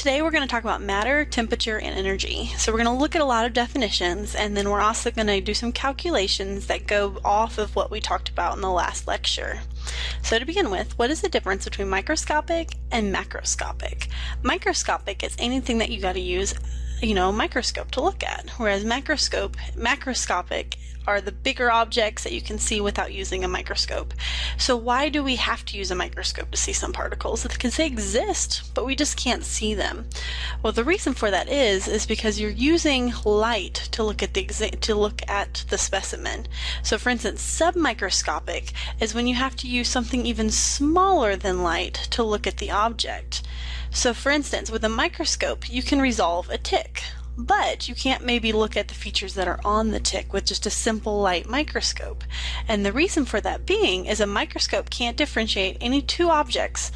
today we're going to talk about matter, temperature, and energy. So we're going to look at a lot of definitions, and then we're also going to do some calculations that go off of what we talked about in the last lecture. So to begin with, what is the difference between microscopic and macroscopic? Microscopic is anything that you got to use, a microscope to look at, whereas macroscopic are the bigger objects that you can see without using a microscope. So why do we have to use a microscope to see some particles? Because they exist, but we just can't see them. Well, the reason for that is because you're using light to look at the specimen. So for instance, submicroscopic is when you have to use something even smaller than light to look at the object. So for instance, with a microscope, you can resolve a tick, but you can't maybe look at the features that are on the tick with just a simple light microscope. And the reason for that being is a microscope can't differentiate any two objects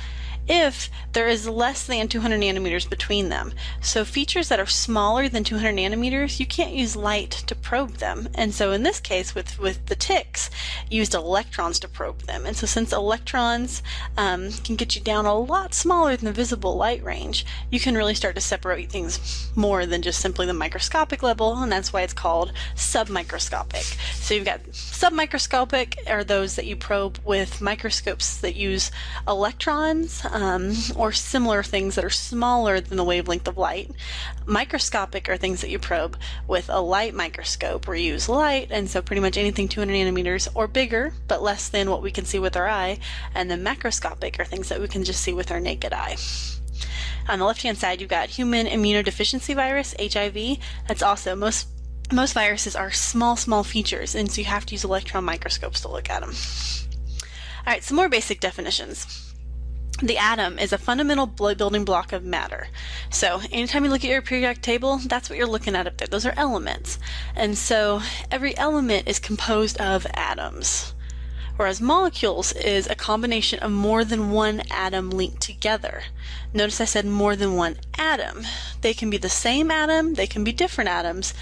if there is less than 200 nanometers between them. So features that are smaller than 200 nanometers, you can't use light to probe them. And so in this case, with the ticks, you used electrons to probe them. And so since electrons can get you down a lot smaller than the visible light range, you can really start to separate things more than just simply the microscopic level, and that's why it's called submicroscopic. So you've got submicroscopic are those that you probe with microscopes that use electrons, or similar things that are smaller than the wavelength of light. Microscopic are things that you probe with a light microscope where you use light, and so pretty much anything 200 nanometers or bigger, but less than what we can see with our eye. And then macroscopic are things that we can just see with our naked eye. On the left-hand side, you've got human immunodeficiency virus, HIV. That's also most viruses are small features, and so you have to use electron microscopes to look at them. All right, some more basic definitions. The atom is a fundamental building block of matter. So anytime you look at your periodic table, that's what you're looking at up there. Those are elements. And so every element is composed of atoms, whereas molecules is a combination of more than one atom linked together. Notice I said more than one atom. They can be the same atom, they can be different atoms.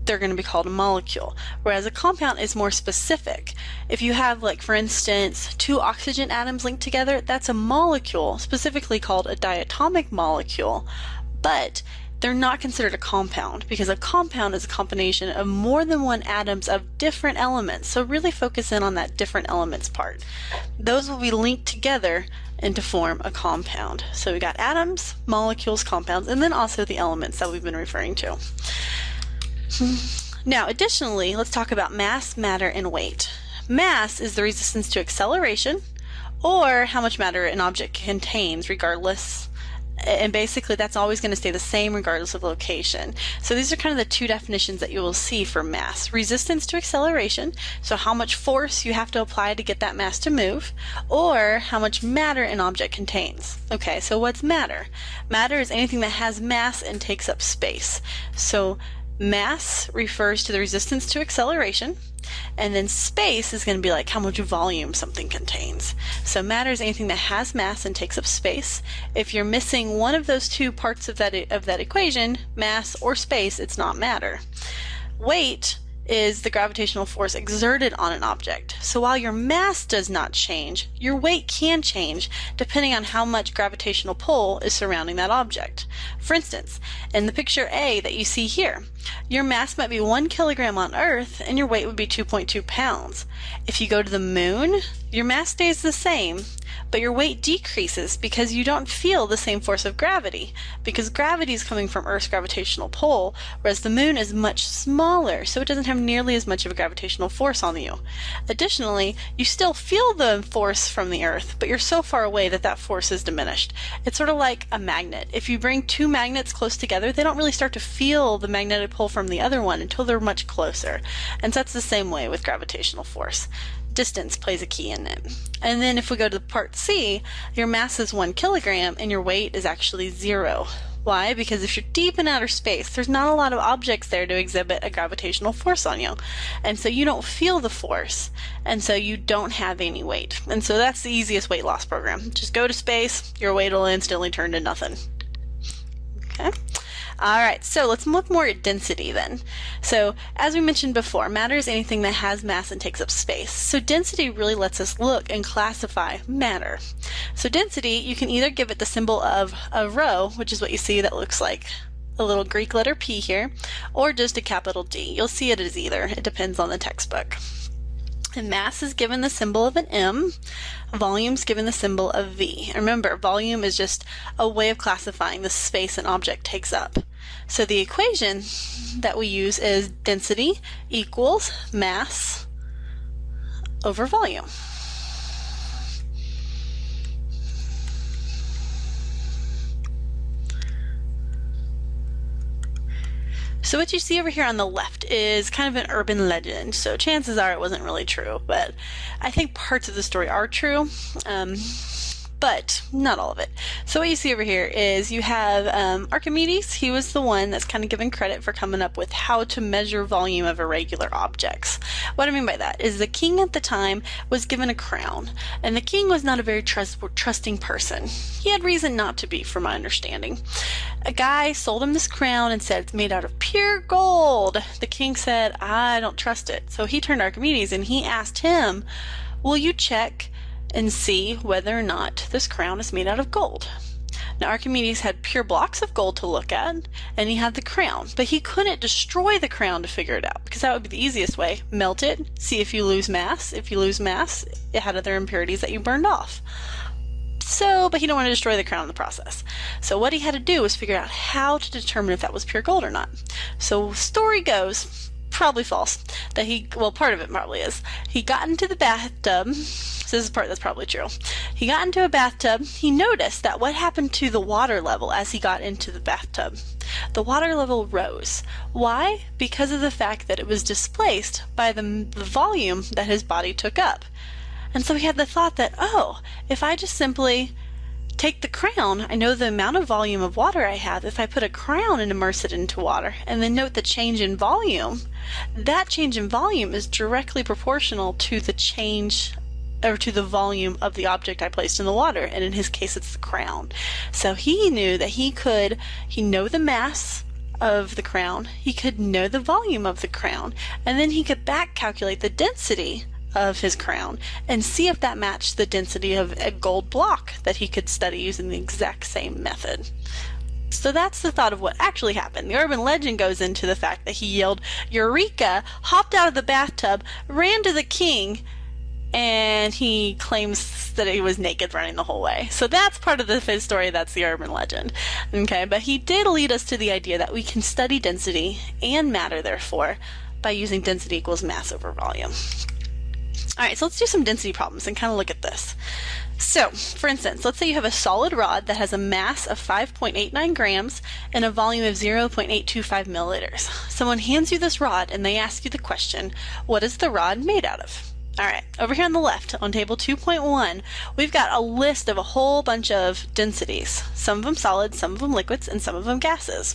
They're going to be called a molecule, whereas a compound is more specific. If you have, like, for instance, two oxygen atoms linked together, that's a molecule, specifically called a diatomic molecule, but they're not considered a compound, because a compound is a combination of more than one atoms of different elements. So really focus in on that different elements part. Those will be linked together and to form a compound. So we got atoms, molecules, compounds, and then also the elements that we've been referring to. Now, additionally, let's talk about mass, matter, and weight. Mass is the resistance to acceleration, or how much matter an object contains regardless, and basically that's always going to stay the same regardless of location. So these are kind of the two definitions that you will see for mass. Resistance to acceleration, so how much force you have to apply to get that mass to move, or how much matter an object contains. Okay, so what's matter? Matter is anything that has mass and takes up space. So mass refers to the resistance to acceleration, and then space is going to be like how much volume something contains. So matter is anything that has mass and takes up space. If you're missing one of those two parts of that equation, mass or space, it's not matter. Weight is the gravitational force exerted on an object. So while your mass does not change, your weight can change depending on how much gravitational pull is surrounding that object. For instance, in the picture A that you see here, your mass might be 1 kilogram on Earth and your weight would be 2.2 pounds. If you go to the moon, your mass stays the same, but your weight decreases because you don't feel the same force of gravity, because gravity is coming from Earth's gravitational pull, whereas the moon is much smaller, so it doesn't have nearly as much of a gravitational force on you. Additionally, you still feel the force from the Earth, but you're so far away that that force is diminished. It's sort of like a magnet. If you bring two magnets close together, they don't really start to feel the magnetic pull from the other one until they're much closer. And so that's the same way with gravitational force. Distance plays a key in it. And then if we go to part C, your mass is 1 kilogram and your weight is actually 0. Why? Because if you're deep in outer space, there's not a lot of objects there to exhibit a gravitational force on you. And so you don't feel the force, and so you don't have any weight. And so that's the easiest weight loss program. Just go to space, your weight will instantly turn to nothing. Okay? All right, so let's look more at density then. So as we mentioned before, matter is anything that has mass and takes up space. So density really lets us look and classify matter. So density, you can either give it the symbol of a rho, which is what you see that looks like a little Greek letter P here, or just a capital D. You'll see it as either. It depends on the textbook. And mass is given the symbol of an M, volume is given the symbol of V. Remember, volume is just a way of classifying the space an object takes up. So the equation that we use is density equals mass over volume. So what you see over here on the left is kind of an urban legend. So chances are it wasn't really true, but I think parts of the story are true, but not all of it. So what you see over here is you have Archimedes. He was the one that's kind of given credit for coming up with how to measure volume of irregular objects. What I mean by that is the king at the time was given a crown, and the king was not a very trusting person. He had reason not to be, from my understanding. A guy sold him this crown and said it's made out of pure gold. The king said, I don't trust it. So he turned to Archimedes and he asked him, will you check and see whether or not this crown is made out of gold? Now Archimedes had pure blocks of gold to look at, and he had the crown, but he couldn't destroy the crown to figure it out, because that would be the easiest way. Melt it, see if you lose mass. If you lose mass, it had other impurities that you burned off. But he didn't want to destroy the crown in the process. So what he had to do was figure out how to determine if that was pure gold or not. So story goes, probably false, that part of it probably is. He got into the bathtub. So this is part that's probably true. He got into a bathtub. He noticed that what happened to the water level as he got into the bathtub? The water level rose. Why? Because of the fact that it was displaced by the volume that his body took up. And so he had the thought that, oh, if I just simply take the crown, I know the amount of volume of water I have. If I put a crown and immerse it into water, and then note the change in volume, that change in volume is directly proportional to the change or to the volume of the object I placed in the water, and in his case it's the crown. So he knew that he know the mass of the crown, he could know the volume of the crown, and then he could back calculate the density of his crown and see if that matched the density of a gold block that he could study using the exact same method. So that's the thought of what actually happened. The urban legend goes into the fact that he yelled, "Eureka!" hopped out of the bathtub, ran to the king, and he claims that he was naked running the whole way. So that's part of the story, that's the urban legend. Okay, but he did lead us to the idea that we can study density and matter, therefore, by using density equals mass over volume. Alright, so let's do some density problems and kind of look at this. So, for instance, let's say you have a solid rod that has a mass of 5.89 grams and a volume of 0.825 milliliters. Someone hands you this rod and they ask you the question, what is the rod made out of? Alright, over here on the left, on table 2.1, we've got a list of a whole bunch of densities. Some of them solids, some of them liquids, and some of them gases.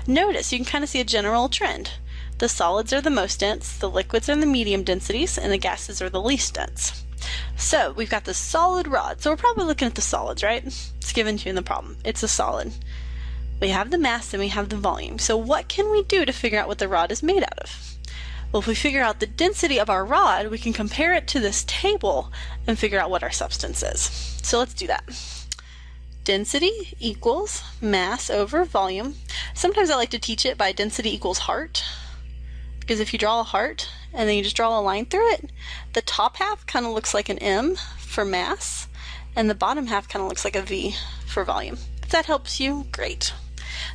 Notice, you can kind of see a general trend. The solids are the most dense, the liquids are the medium densities, and the gases are the least dense. So we've got the solid rod. So we're probably looking at the solids, right? It's given to you in the problem. It's a solid. We have the mass and we have the volume. So what can we do to figure out what the rod is made out of? Well, if we figure out the density of our rod, we can compare it to this table and figure out what our substance is. So let's do that. Density equals mass over volume. Sometimes I like to teach it by density equals heart. Because if you draw a heart and then you just draw a line through it, the top half kind of looks like an M for mass, and the bottom half kind of looks like a V for volume. If that helps you, great.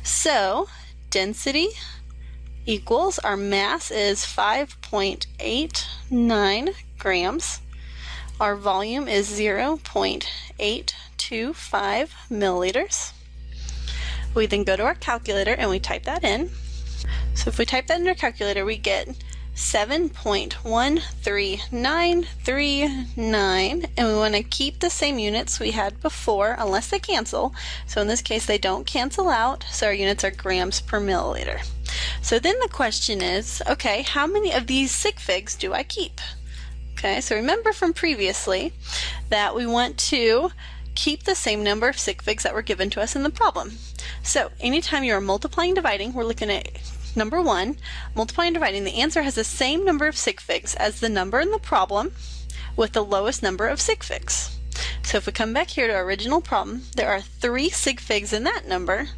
So density equals, our mass is 5.89 grams. Our volume is 0.825 milliliters. We then go to our calculator and we type that in. So if we type that in our calculator, we get 7.13939, and we want to keep the same units we had before unless they cancel. So in this case they don't cancel out, so our units are grams per milliliter. So then the question is, okay, how many of these sig figs do I keep? Okay, so remember from previously that we want to keep the same number of sig figs that were given to us in the problem. So anytime you are multiplying and dividing, we're looking at number 1, multiplying and dividing, the answer has the same number of sig figs as the number in the problem with the lowest number of sig figs. So if we come back here to our original problem, there are 3 sig figs in that number,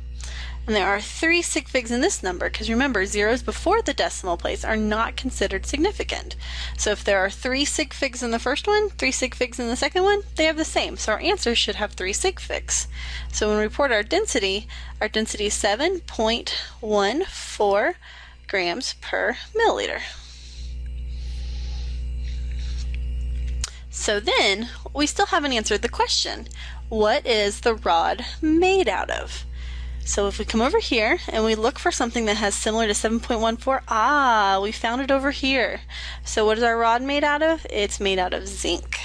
and there are 3 sig figs in this number, because remember, zeros before the decimal place are not considered significant. So if there are 3 sig figs in the first one, 3 sig figs in the second one, they have the same. So our answer should have 3 sig figs. So when we report our density is 7.14 grams per milliliter. So then, we still haven't answered the question. What is the rod made out of? So if we come over here and we look for something that has similar to 7.14, we found it over here. So what is our rod made out of? It's made out of zinc.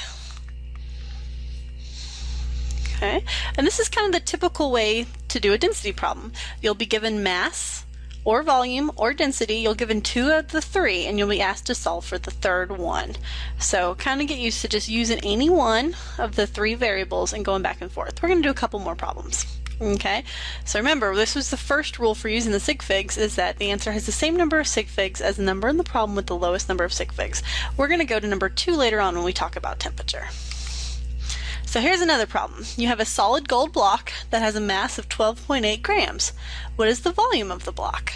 Okay, and this is kind of the typical way to do a density problem. You'll be given mass, or volume, or density. You'll be given 2 of the 3, and you'll be asked to solve for the third one. So kind of get used to just using any one of the 3 variables and going back and forth. We're going to do a couple more problems. Okay, so remember, this was the first rule for using the sig figs, is that the answer has the same number of sig figs as the number in the problem with the lowest number of sig figs. We're going to go to number 2 later on when we talk about temperature. So here's another problem. You have a solid gold block that has a mass of 12.8 grams. What is the volume of the block?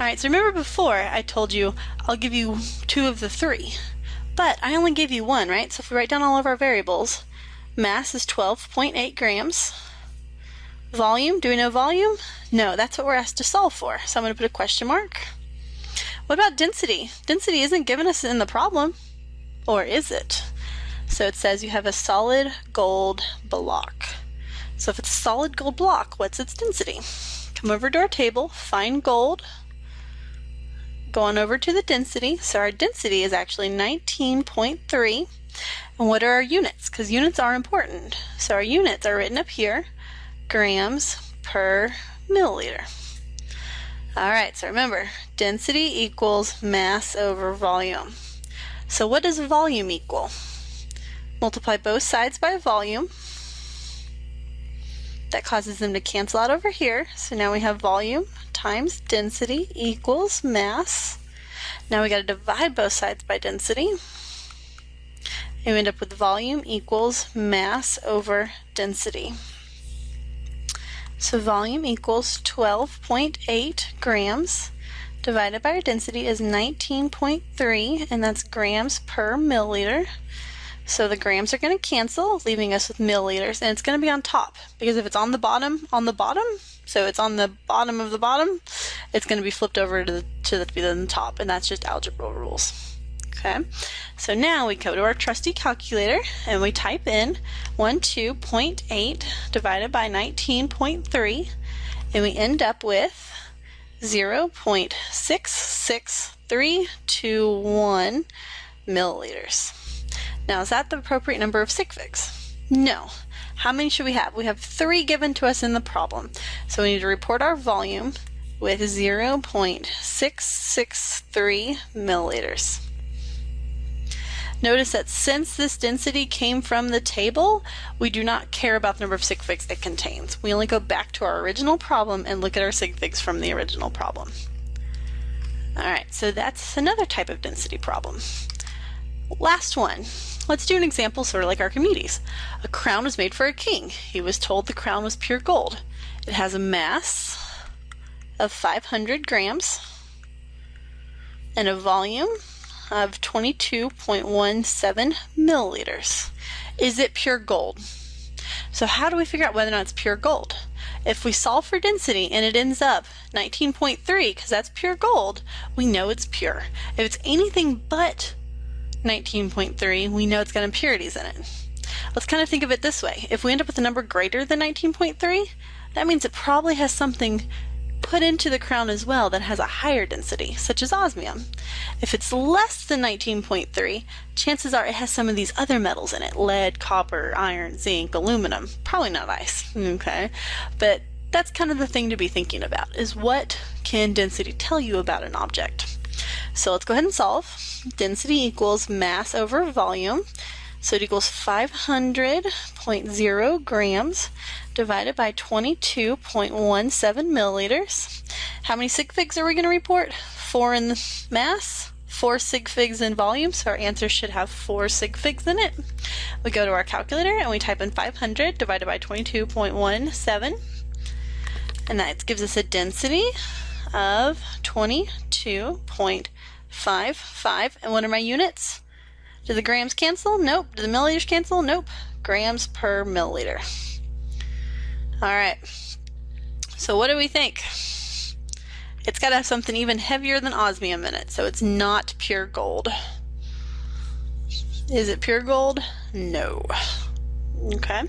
Alright, so remember before I told you I'll give you 2 of the 3, but I only gave you 1, right? So if we write down all of our variables, mass is 12.8 grams. Volume, do we know volume? No, that's what we're asked to solve for. So I'm going to put a question mark. What about density? Density isn't given us in the problem, or is it? So it says you have a solid gold block. So if it's a solid gold block, what's its density? Come over to our table, find gold, go on over to the density. So our density is actually 19.3. And what are our units? Because units are important. So our units are written up here, grams per milliliter. Alright, so remember, density equals mass over volume. So what does volume equal? Multiply both sides by volume. That causes them to cancel out over here. So now we have volume times density equals mass. Now we got to divide both sides by density. And we end up with volume equals mass over density. So volume equals 12.8 grams divided by our density is 19.3, and that's grams per milliliter. So the grams are going to cancel, leaving us with milliliters, and it's going to be on top, because if it's on the bottom, so it's on the bottom of the bottom, it's going to be flipped over to the top, and that's just algebra rules. Okay, so now we go to our trusty calculator and we type in 12.8 divided by 19.3, and we end up with 0.66321 milliliters. Now, is that the appropriate number of sig figs? No. How many should we have? We have 3 given to us in the problem. So we need to report our volume with 0.663 milliliters. Notice that since this density came from the table, we do not care about the number of sig figs it contains. We only go back to our original problem and look at our sig figs from the original problem. Alright, so that's another type of density problem. Last one. Let's do an example sort of like Archimedes. A crown was made for a king. He was told the crown was pure gold. It has a mass of 500 grams and a volume of 22.17 milliliters. Is it pure gold? So how do we figure out whether or not it's pure gold? If we solve for density and it ends up 19.3, because that's pure gold, we know it's pure. If it's anything but 19.3, we know it's got impurities in it. Let's kind of think of it this way. If we end up with a number greater than 19.3, that means it probably has something put into the crown as well that has a higher density, such as osmium. If it's less than 19.3, chances are it has some of these other metals in it: lead, copper, iron, zinc, aluminum. Probably not ice, okay? But that's kind of the thing to be thinking about, is what can density tell you about an object? So let's go ahead and solve. Density equals mass over volume. So it equals 500.0 grams divided by 22.17 milliliters. How many sig figs are we going to report? 4 in the mass, 4 sig figs in volume, so our answer should have 4 sig figs in it. We go to our calculator and we type in 500 divided by 22.17, and that gives us a density of 22.55. And what are my units? Do the grams cancel? Nope. Do the milliliters cancel? Nope. Grams per milliliter. All right. So what do we think? It's got to have something even heavier than osmium in it, so it's not pure gold. Is it pure gold? No. Okay.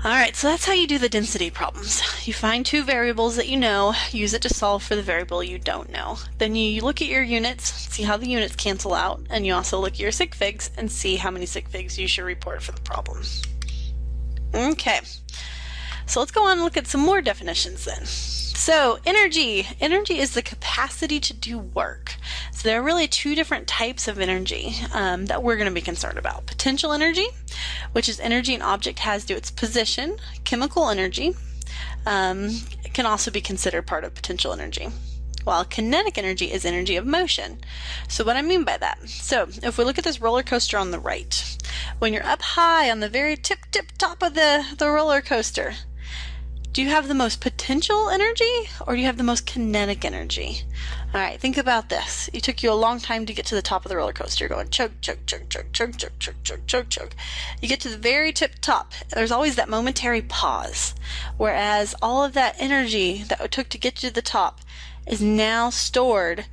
All right, so that's how you do the density problems. You find two variables that you know, use it to solve for the variable you don't know. Then you look at your units, see how the units cancel out, and you also look at your sig figs and see how many sig figs you should report for the problem. Okay, so let's go on and look at some more definitions then. So energy. Energy is the capacity to do work. So there are really two different types of energy that we're going to be concerned about. Potential energy, which is energy an object has due to its position. Chemical energy can also be considered part of potential energy, while kinetic energy is energy of motion. So what I mean by that, so if we look at this roller coaster on the right, when you're up high on the very tip top of the roller coaster, do you have the most potential energy or do you have the most kinetic energy? All right, think about this. It took you a long time to get to the top of the roller coaster. You're going chug, chug, chug, chug, chug, chug, chug, chug, chug, chug. You get to the very tip top. There's always that momentary pause, whereas all of that energy that it took to get you to the top is now stored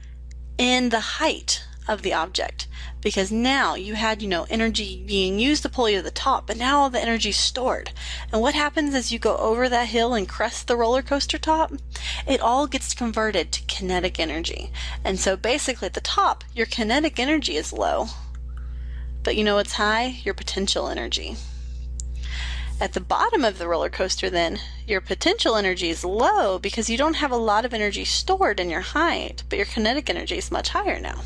in the height of the object, because now you had, energy being used to pull you to the top, but now all the energy is stored. And what happens as you go over that hill and crest the roller coaster top? It all gets converted to kinetic energy. And so basically at the top, your kinetic energy is low, but you know what's high? Your potential energy. At the bottom of the roller coaster then, your potential energy is low because you don't have a lot of energy stored in your height, but your kinetic energy is much higher now.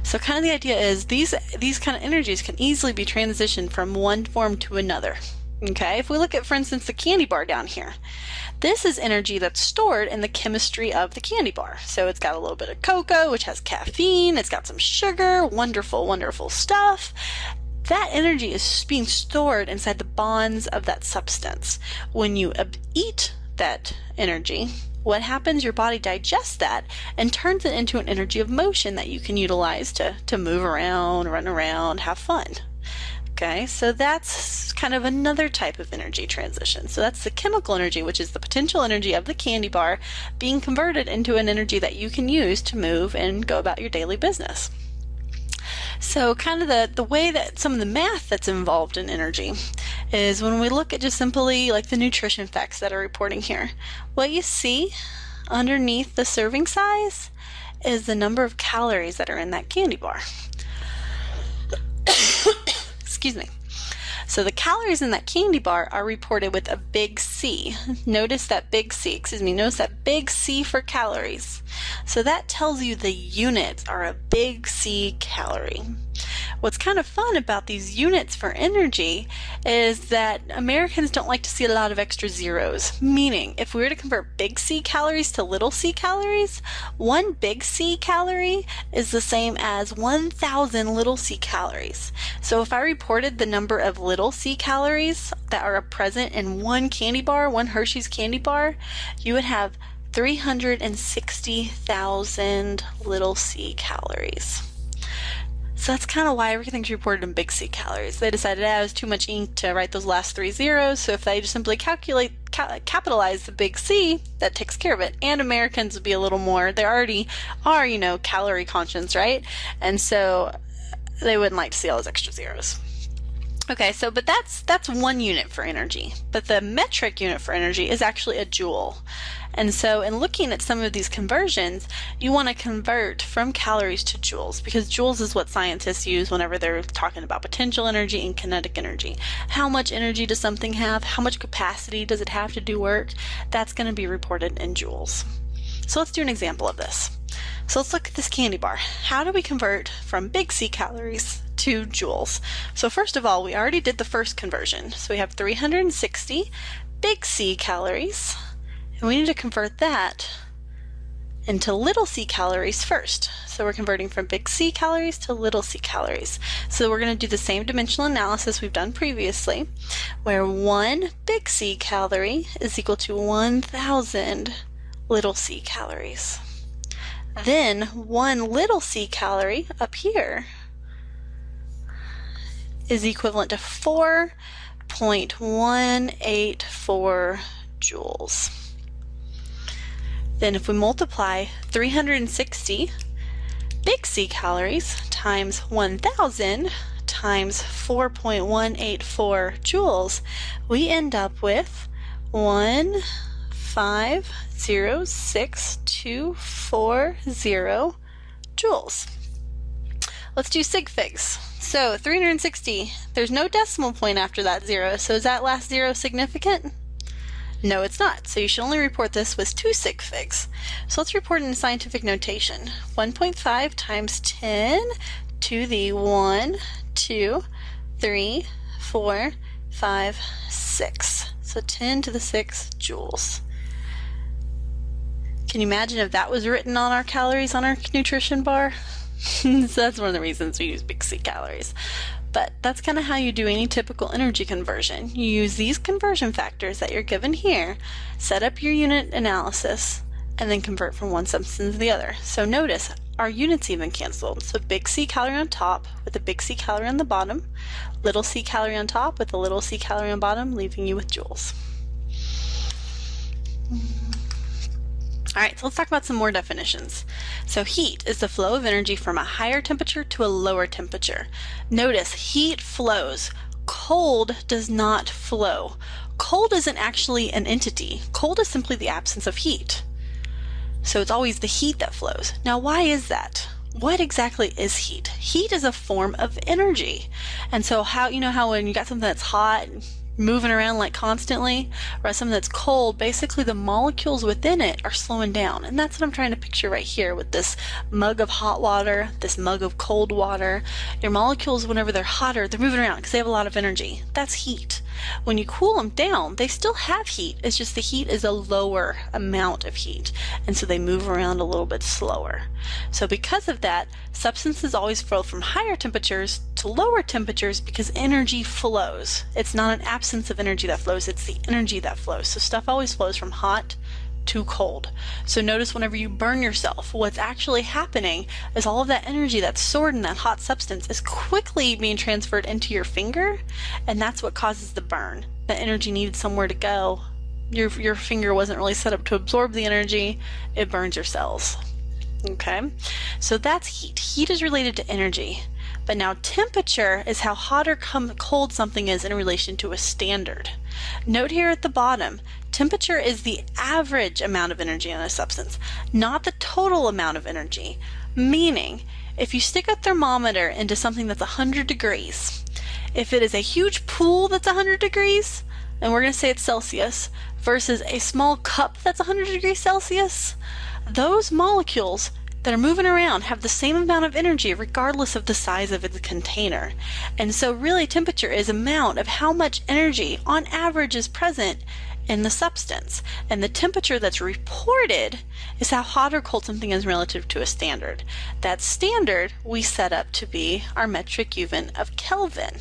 So kind of the idea is these kind of energies can easily be transitioned from one form to another. Okay, if we look at, for instance, the candy bar down here, this is energy that's stored in the chemistry of the candy bar. So it's got a little bit of cocoa, which has caffeine, it's got some sugar, wonderful, wonderful stuff. That energy is being stored inside the bonds of that substance. When you eat that energy, what happens? Your body digests that and turns it into an energy of motion that you can utilize to move around, run around, have fun. Okay, so that's kind of another type of energy transition. So that's the chemical energy, which is the potential energy of the candy bar being converted into an energy that you can use to move and go about your daily business. So kind of the way that some of the math that's involved in energy is when we look at just simply like the nutrition facts that are reporting here. What you see underneath the serving size is the number of calories that are in that candy bar. Excuse me. So the calories in that candy bar are reported with a big C. Notice that big C for calories. So that tells you the units are a big C calorie. What's kind of fun about these units for energy is that Americans don't like to see a lot of extra zeros. Meaning, if we were to convert big C calories to little c calories, one big C calorie is the same as 1,000 little c calories. So if I reported the number of little c calories that are present in one candy bar, one Hershey's candy bar, you would have 360,000 little c calories. So that's kind of why everything's reported in big C calories. They decided it was too much ink to write those last 3 zeros, so if they just simply capitalize the big C, that takes care of it. And Americans would be a little more, they already are, calorie conscious, right? And so they wouldn't like to see all those extra zeros. Okay, so but that's one unit for energy. But the metric unit for energy is actually a joule. And so in looking at some of these conversions, you want to convert from calories to joules, because joules is what scientists use whenever they're talking about potential energy and kinetic energy. How much energy does something have? How much capacity does it have to do work? That's going to be reported in joules. So let's do an example of this. So let's look at this candy bar. How do we convert from big C calories to joules. So first of all, we already did the first conversion. So we have 360 big C calories, and we need to convert that into little c calories first. So we're converting from big C calories to little c calories. So we're going to do the same dimensional analysis we've done previously, where 1 big C calorie is equal to 1,000 little c calories. Then 1 little c calorie up here is equivalent to 4.184 joules. Then if we multiply 360 big C calories times 1,000 times 4.184 joules, we end up with 150,640 joules. Let's do sig figs. So 360, there's no decimal point after that zero, so is that last zero significant? No, it's not. So you should only report this with 2 sig figs. So let's report in scientific notation. 1.5 times 10 to the 1, 2, 3, 4, 5, 6. So 10 to the 6 joules. Can you imagine if that was written on our calories on our nutrition bar? So that's one of the reasons we use big C calories. But that's kind of how you do any typical energy conversion. You use these conversion factors that you're given here, set up your unit analysis, and then convert from one substance to the other. So notice, our units even canceled. So big C calorie on top with a big C calorie on the bottom, little c calorie on top with a little c calorie on bottom, leaving you with joules. All right, so let's talk about some more definitions. So heat is the flow of energy from a higher temperature to a lower temperature. Notice, heat flows. Cold does not flow. Cold isn't actually an entity. Cold is simply the absence of heat. So it's always the heat that flows. Now, why is that? What exactly is heat? Heat is a form of energy. And so how, you know how when you got something that's hot, moving around like constantly, or something that's cold, basically the molecules within it are slowing down. And that's what I'm trying to picture right here with this mug of hot water, this mug of cold water. Your molecules, whenever they're hotter, they're moving around because they have a lot of energy. That's heat. When you cool them down, they still have heat. It's just the heat is a lower amount of heat. And so they move around a little bit slower. So because of that, substances always flow from higher temperatures to lower temperatures because energy flows. It's not an absence of energy that flows, it's the energy that flows. So stuff always flows from hot to cold. So notice whenever you burn yourself, what's actually happening is all of that energy that's stored in that hot substance is quickly being transferred into your finger, and that's what causes the burn. The energy needed somewhere to go. Your finger wasn't really set up to absorb the energy. It burns your cells. Okay, so that's heat. Heat is related to energy. But now temperature is how hot or cold something is in relation to a standard. Note here at the bottom, temperature is the average amount of energy in a substance, not the total amount of energy. Meaning, if you stick a thermometer into something that's 100 degrees, if it is a huge pool that's 100 degrees, and we're going to say it's Celsius, versus a small cup that's 100 degrees Celsius, those molecules that are moving around have the same amount of energy regardless of the size of the container. And so really temperature is amount of how much energy on average is present in the substance. And the temperature that's reported is how hot or cold something is relative to a standard. That standard we set up to be our metric unit of Kelvin.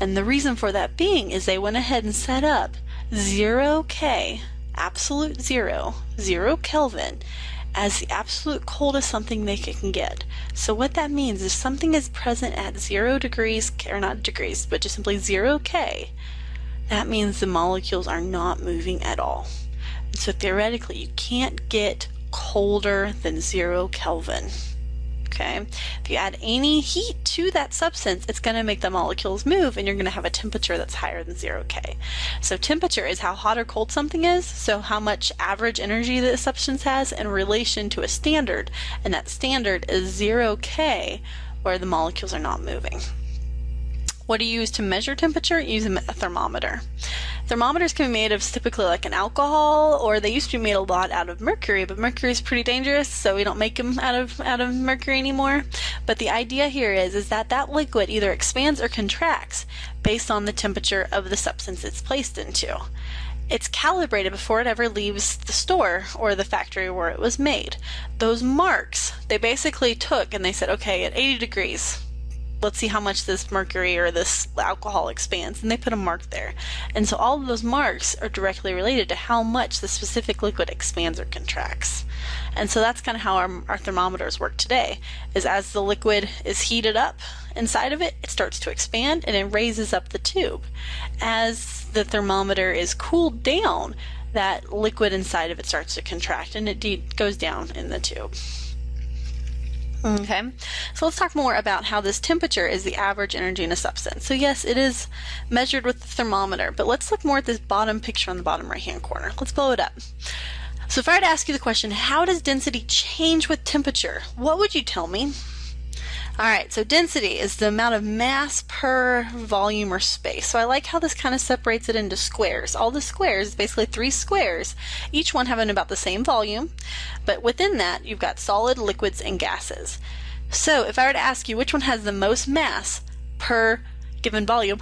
And the reason for that being is they went ahead and set up 0K, absolute zero, 0 Kelvin, as the absolute coldest something they can get. So what that means is something is present at 0 degrees, or not degrees, but just simply 0K, that means the molecules are not moving at all. And so theoretically, you can't get colder than 0 Kelvin. Okay? If you add any heat to that substance, it's going to make the molecules move, and you're going to have a temperature that's higher than 0K. So temperature is how hot or cold something is, so how much average energy the substance has in relation to a standard, and that standard is 0K, where the molecules are not moving. What do you use to measure temperature? You use a thermometer. Thermometers can be made of typically like an alcohol, or they used to be made a lot out of mercury, but mercury is pretty dangerous, so we don't make them out of mercury anymore. But the idea here is that liquid either expands or contracts based on the temperature of the substance it's placed into. It's calibrated before it ever leaves the store or the factory where it was made. Those marks, they basically took and they said, okay, at 80 degrees, let's see how much this mercury or this alcohol expands, and they put a mark there. And so all of those marks are directly related to how much the specific liquid expands or contracts. And so that's kind of how our thermometers work today, is as the liquid is heated up inside of it, it starts to expand and it raises up the tube. As the thermometer is cooled down, that liquid inside of it starts to contract and it goes down in the tube. Okay, so let's talk more about how this temperature is the average energy in a substance. So yes, it is measured with the thermometer, but let's look more at this bottom picture on the bottom right-hand corner. Let's blow it up. So if I were to ask you the question, how does density change with temperature? What would you tell me? All right, so density is the amount of mass per volume or space. So I like how this kind of separates it into squares. All the squares, basically 3 squares, each one having about the same volume, but within that you've got solid, liquids, and gases. So if I were to ask you which one has the most mass per given volume,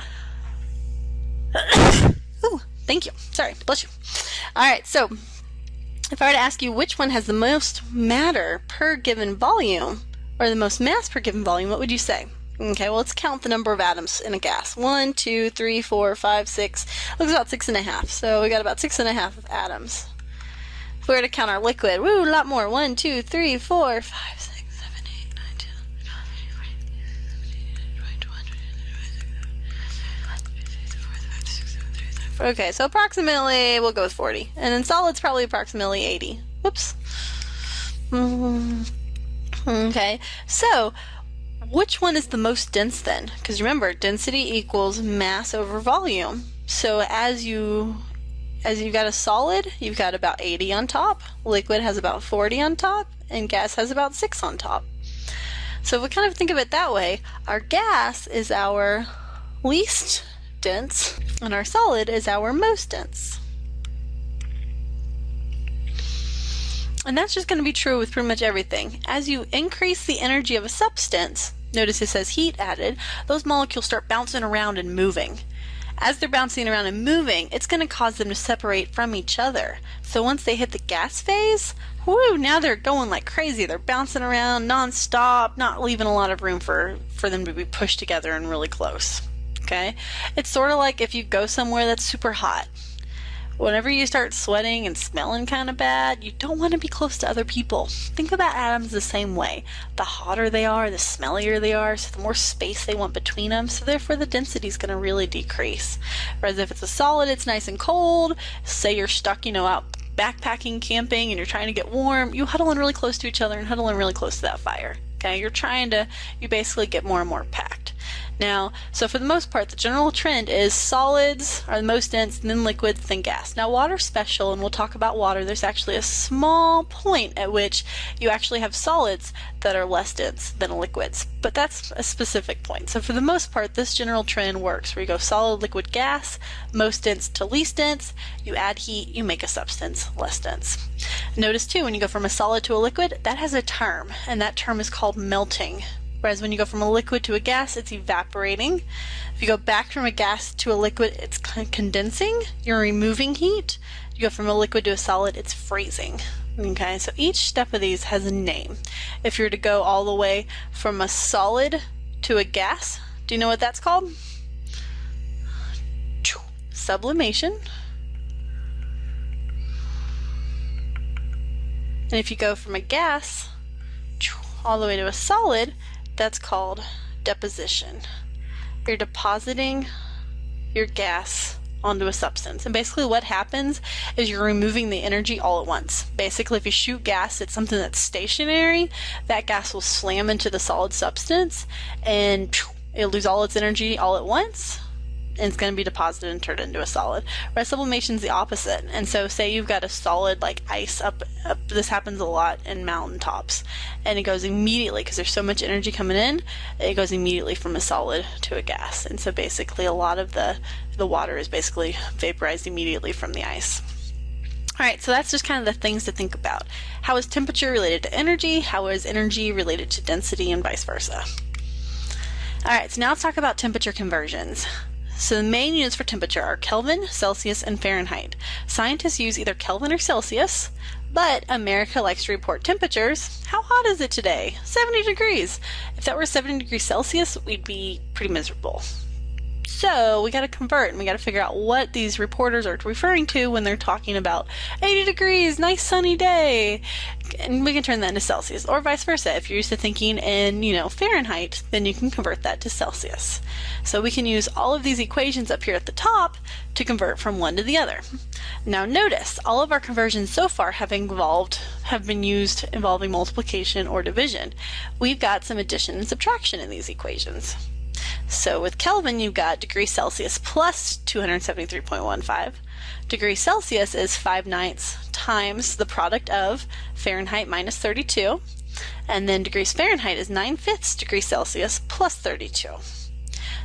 ooh, thank you, sorry, bless you. All right, so if I were to ask you which one has the most matter per given volume, or the most mass per given volume, what would you say? Okay, well, let's count the number of atoms in a gas. 1, 2, 3, 4, 5, 6. Looks about 6.5. So we got about 6.5 atoms. If we were to count our liquid, woo, a lot more. 1, 2, 3, 4, 5, 6, 7, 8, 9, 10, 11, 12, 13, 14, 15, 16, 17, 18, 19, 20, 21, 22, 23, 24, 25, 26, 27, 28, 29, 30. Okay, so approximately, we'll go with 40. And then solids, probably approximately 80. Whoops. Okay, so which one is the most dense then? Because remember, density equals mass over volume. So as you've got a solid, you've got about 80 on top, liquid has about 40 on top, and gas has about 6 on top. So if we kind of think of it that way, our gas is our least dense, and our solid is our most dense. And that's just going to be true with pretty much everything. As you increase the energy of a substance, notice it says heat added, those molecules start bouncing around and moving. As they're bouncing around and moving, it's going to cause them to separate from each other. So once they hit the gas phase, whoo, now they're going like crazy. They're bouncing around non-stop, not leaving a lot of room for them to be pushed together and really close. Okay? It's sort of like if you go somewhere that's super hot. Whenever you start sweating and smelling kind of bad, you don't want to be close to other people. Think about atoms the same way. The hotter they are, the smellier they are, so the more space they want between them, so therefore the density is going to really decrease. Whereas if it's a solid, it's nice and cold. Say you're stuck, out backpacking, camping, and you're trying to get warm, you huddle in really close to each other and huddle in really close to that fire. Okay, you basically get more and more packed. Now, so for the most part, the general trend is solids are the most dense, and then liquids, then gas. Now, water's special, and we'll talk about water. There's actually a small point at which you actually have solids that are less dense than liquids, but that's a specific point. So for the most part, this general trend works, where you go solid, liquid, gas, most dense to least dense. You add heat, you make a substance less dense. Notice too, when you go from a solid to a liquid, that has a term, and that term is called melting. Whereas when you go from a liquid to a gas, it's evaporating. If you go back from a gas to a liquid, it's condensing. You're removing heat. You go from a liquid to a solid, it's freezing. Okay, so each step of these has a name. If you're to go all the way from a solid to a gas, do you know what that's called? Sublimation. And if you go from a gas all the way to a solid, that's called deposition. You're depositing your gas onto a substance. And basically what happens is you're removing the energy all at once. Basically, if you shoot gas at something that's stationary, that gas will slam into the solid substance and it'll lose all its energy all at once. and it's going to be deposited and turned into a solid. Rest sublimation is the opposite. And so say you've got a solid like ice up, this happens a lot in mountaintops, and it goes immediately, because there's so much energy coming in, it goes immediately from a solid to a gas. And so basically a lot of the water is basically vaporized immediately from the ice. All right, so that's just kind of the things to think about. How is temperature related to energy? How is energy related to density, and vice versa? All right, so now let's talk about temperature conversions. So the main units for temperature are Kelvin, Celsius, and Fahrenheit. Scientists use either Kelvin or Celsius, but America likes to report temperatures. How hot is it today? 70 degrees. If that were 70 degrees Celsius, we'd be pretty miserable. So we got to convert, and we got to figure out what these reporters are referring to when they're talking about 80 degrees, nice sunny day. And we can turn that into Celsius, or vice versa. If you're used to thinking in, Fahrenheit, then you can convert that to Celsius. So we can use all of these equations up here at the top to convert from one to the other. Now notice, all of our conversions so far have been used involving multiplication or division. We've got some addition and subtraction in these equations. So with Kelvin, you've got degrees Celsius plus 273.15. Degrees Celsius is 5/9 times the product of Fahrenheit minus 32. And then degrees Fahrenheit is 9/5 degrees Celsius plus 32.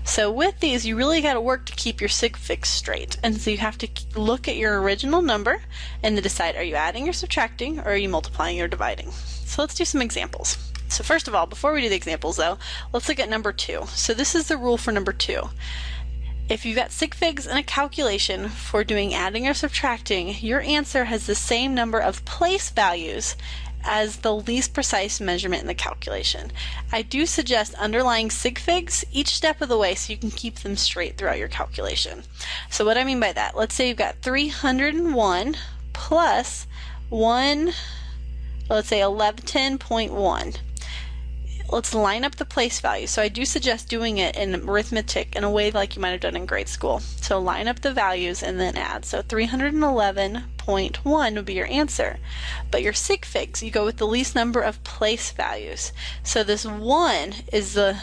So with these, you really got to work to keep your sig figs straight. And so you have to look at your original number and then decide, are you adding or subtracting, or are you multiplying or dividing? So let's do some examples. So first of all, before we do the examples though, let's look at number 2. So this is the rule for number 2. If you've got sig figs in a calculation for doing adding or subtracting, your answer has the same number of place values as the least precise measurement in the calculation. I do suggest underlying sig figs each step of the way so you can keep them straight throughout your calculation. So what I mean by that, let's say you've got 301 plus 1110.1. Let's line up the place value. So I do suggest doing it in arithmetic in a way like you might have done in grade school. So line up the values and then add. So 311.1 would be your answer. But your sig figs, you go with the least number of place values. So this 1 is the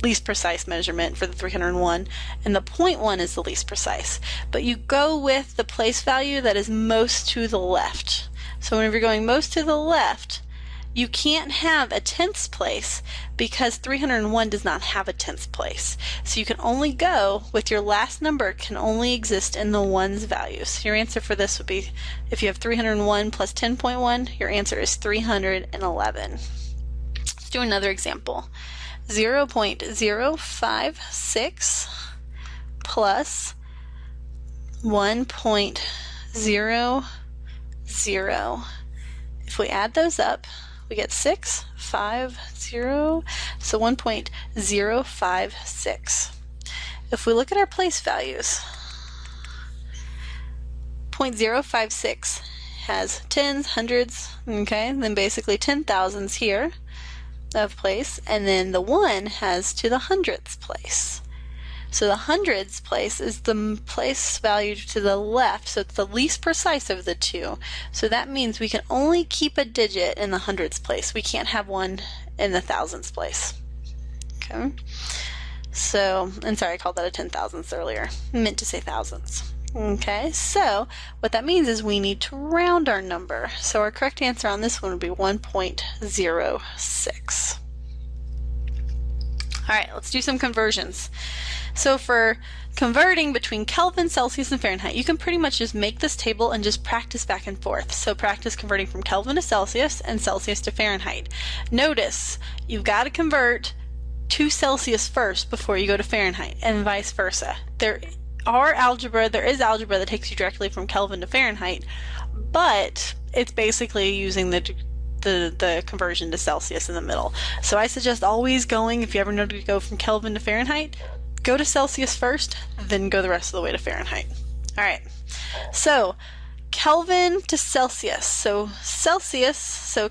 least precise measurement for the 301, and the 0.1 is the least precise. But you go with the place value that is most to the left. So whenever you're going most to the left, you can't have a tenths place because 301 does not have a tenths place. So you can only go with your last number can only exist in the ones values. Your answer for this would be, if you have 301 plus 10.1, your answer is 311. Let's do another example. 0.056 plus 1.00. If we add those up, we get 650, so 1.056. If we look at our place values, 0.056 has tens, hundreds, okay, then basically 10,000s here of place, and then the 1 has to the hundredths place. So the hundreds place is the place value to the left, so it's the least precise of the two. So that means we can only keep a digit in the hundreds place. We can't have one in the thousands place. Okay. So, and sorry, I called that a 10,000ths earlier. I meant to say thousands. Okay, so what that means is we need to round our number. So our correct answer on this one would be 1.06. All right, let's do some conversions. So for converting between Kelvin, Celsius, and Fahrenheit, you can pretty much just make this table and just practice back and forth. So practice converting from Kelvin to Celsius and Celsius to Fahrenheit. Notice you've got to convert to Celsius first before you go to Fahrenheit, and vice versa. There is algebra that takes you directly from Kelvin to Fahrenheit, but it's basically using the conversion to Celsius in the middle. So I suggest always going, if you ever know to go from Kelvin to Fahrenheit, go to Celsius first, then go the rest of the way to Fahrenheit. All right, so Kelvin to Celsius. So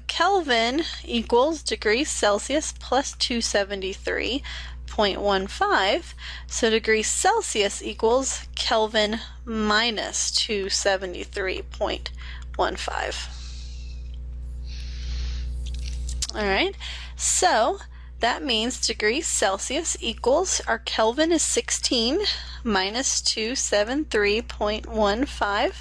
Kelvin equals degrees Celsius plus 273.15. So degrees Celsius equals Kelvin minus 273.15. All right, so That means degrees Celsius equals, our Kelvin is 16 minus 273.15.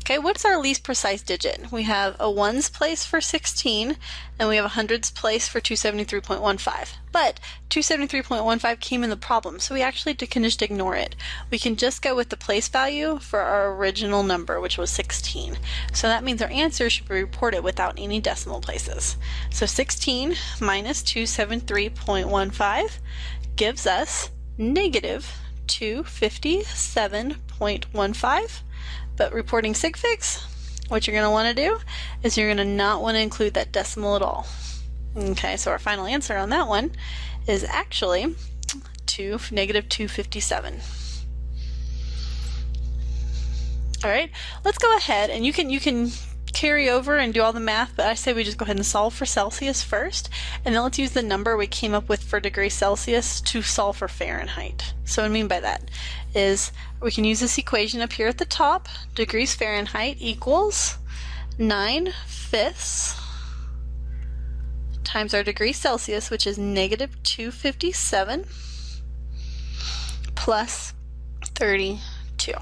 Okay, what's our least precise digit? We have a ones place for 16, and we have a hundreds place for 273.15. But 273.15 came in the problem, so we actually can just ignore it. We can just go with the place value for our original number, which was 16. So that means our answer should be reported without any decimal places. So 16 minus 273.15 gives us negative 257.15. But reporting sig figs, what you're going to want to do is you're going to not want to include that decimal at all. Okay, so our final answer on that one is actually negative 257. All right, let's go ahead, and you can carry over and do all the math, but I say we just go ahead and solve for Celsius first, and then let's use the number we came up with for degrees Celsius to solve for Fahrenheit. So what I mean by that is we can use this equation up here at the top. Degrees Fahrenheit equals 9/5 times our degrees Celsius, which is negative 257, plus 32.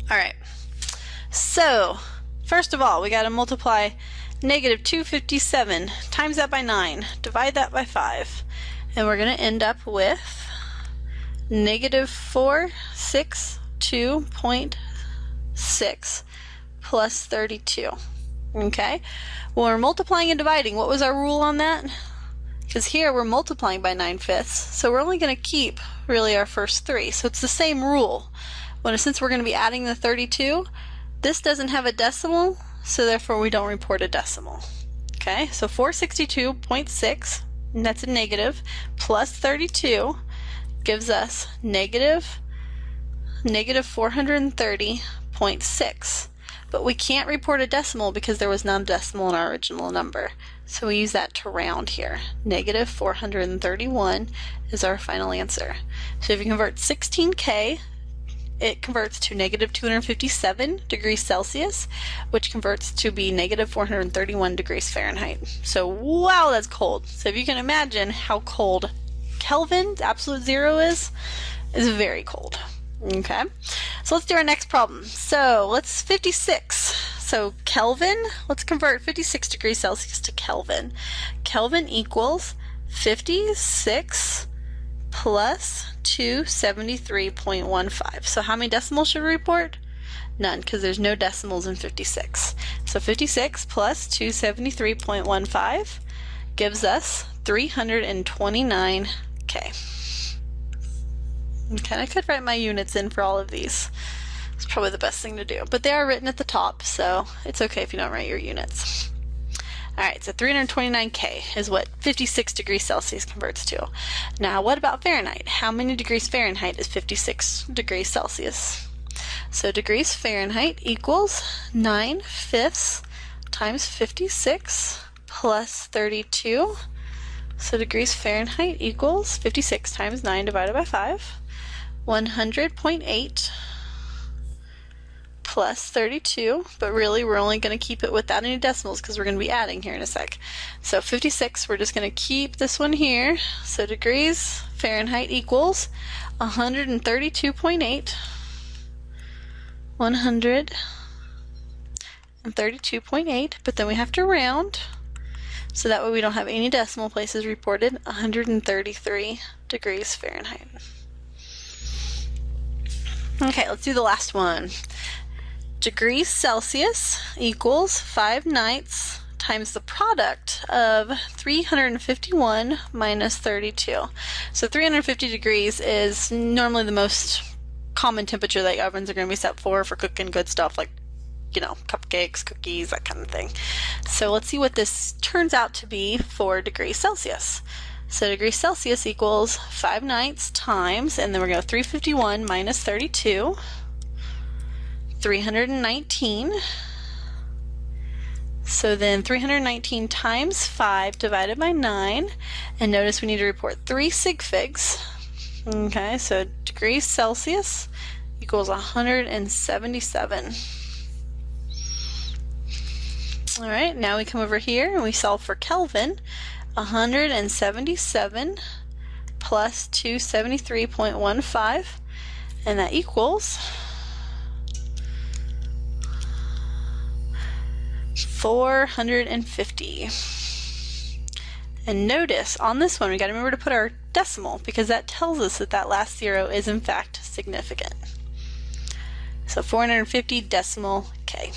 All right. So, first of all, we got to multiply negative 257, times that by 9, divide that by 5, and we're going to end up with negative 462.6 plus 32. Okay? When we're multiplying and dividing, what was our rule on that? Because here we're multiplying by 9/5, so we're only going to keep really our first 3. So it's the same rule. Since we're going to be adding the 32, this doesn't have a decimal, so therefore we don't report a decimal. Okay, so 462.6, and that's a negative, plus 32 gives us negative 430.6. But we can't report a decimal because there was no decimal in our original number. So we use that to round here. Negative 431 is our final answer. So if you convert 16K, it converts to negative 257 degrees Celsius, which converts to be negative 431 degrees Fahrenheit. So wow, that's cold. So if you can imagine how cold Kelvin, absolute zero, is very cold. Okay, so let's do our next problem. So let's 56. So Kelvin, let's convert 56 degrees Celsius to Kelvin. Kelvin equals 56 plus 273.15. So how many decimals should we report? None, because there's no decimals in 56. So 56 plus 273.15 gives us 329K. Okay, I could write my units in for all of these. It's probably the best thing to do. But they are written at the top, so it's okay if you don't write your units. Alright, so 329K is what 56 degrees Celsius converts to. Now, what about Fahrenheit? How many degrees Fahrenheit is 56 degrees Celsius? So degrees Fahrenheit equals 9/5 times 56 plus 32. So degrees Fahrenheit equals 56 times 9 divided by 5. 100.8 plus 32, but really we're only going to keep it without any decimals because we're going to be adding here in a sec. So 56, we're just going to keep this one here. So degrees Fahrenheit equals 132.8. 132.8, but then we have to round. So that way we don't have any decimal places reported. 133 degrees Fahrenheit. Okay, let's do the last one. Degrees Celsius equals 5 ninths times the product of 351 minus 32. So 350 degrees is normally the most common temperature that ovens are going to be set for cooking good stuff like, you know, cupcakes, cookies, that kind of thing. So let's see what this turns out to be for degrees Celsius. So degrees Celsius equals 5 ninths times, and then we're going to go 351 minus 32, 319. So then 319 times 5 divided by 9, and notice we need to report 3 sig figs. Okay, so degrees Celsius equals 177. All right, now we come over here and we solve for Kelvin. 177 plus 273.15, and that equals 450. And notice on this one we got to remember to put our decimal, because that tells us that that last zero is in fact significant. So 450 decimal K.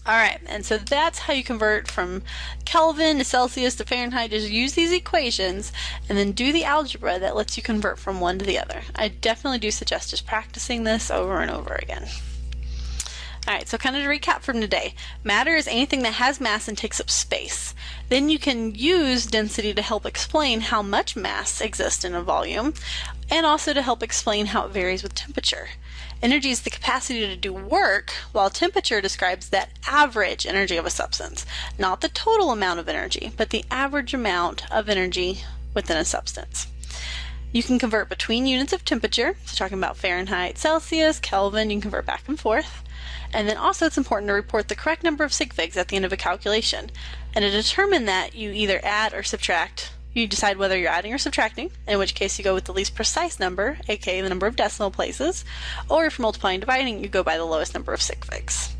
Alright, and so that's how you convert from Kelvin to Celsius to Fahrenheit. Just use these equations and then do the algebra that lets you convert from one to the other. I definitely do suggest just practicing this over and over again. Alright, so kind of to recap from today, matter is anything that has mass and takes up space. Then you can use density to help explain how much mass exists in a volume, and also to help explain how it varies with temperature. Energy is the capacity to do work, while temperature describes that average energy of a substance. Not the total amount of energy, but the average amount of energy within a substance. You can convert between units of temperature, so talking about Fahrenheit, Celsius, Kelvin, you can convert back and forth. And then also it's important to report the correct number of sig figs at the end of a calculation. And to determine that, you either add or subtract. You decide whether you're adding or subtracting, in which case you go with the least precise number, aka the number of decimal places, or if you're multiplying and dividing, you go by the lowest number of sig figs.